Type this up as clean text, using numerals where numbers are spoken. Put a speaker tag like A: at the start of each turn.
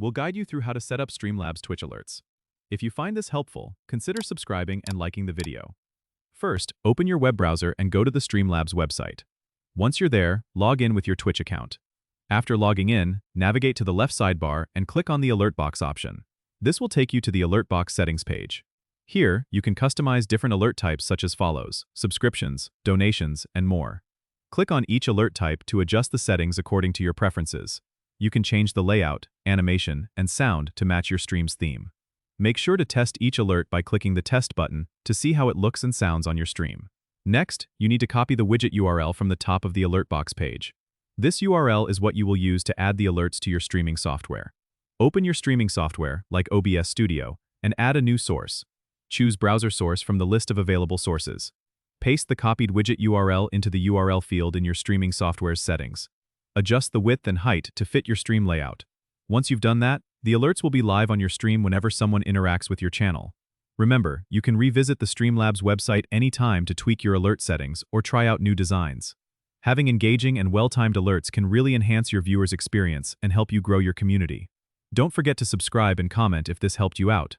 A: we'll guide you through how to set up Streamlabs Twitch alerts. If you find this helpful, consider subscribing and liking the video. First, open your web browser and go to the Streamlabs website. Once you're there, log in with your Twitch account. After logging in, navigate to the left sidebar and click on the Alert Box option. This will take you to the Alert Box settings page. Here, you can customize different alert types such as follows: subscriptions, donations, and more. Click on each alert type to adjust the settings according to your preferences. You can change the layout, animation, and sound to match your stream's theme. Make sure to test each alert by clicking the Test button to see how it looks and sounds on your stream. Next, you need to copy the widget URL from the top of the Alert Box page. This URL is what you will use to add the alerts to your streaming software. Open your streaming software, like OBS Studio, and add a new source. Choose Browser Source from the list of available sources. Paste the copied widget URL into the URL field in your streaming software's settings. Adjust the width and height to fit your stream layout. Once you've done that, the alerts will be live on your stream whenever someone interacts with your channel. Remember, you can revisit the Streamlabs website anytime to tweak your alert settings or try out new designs. Having engaging and well-timed alerts can really enhance your viewers' experience and help you grow your community. Don't forget to subscribe and comment if this helped you out.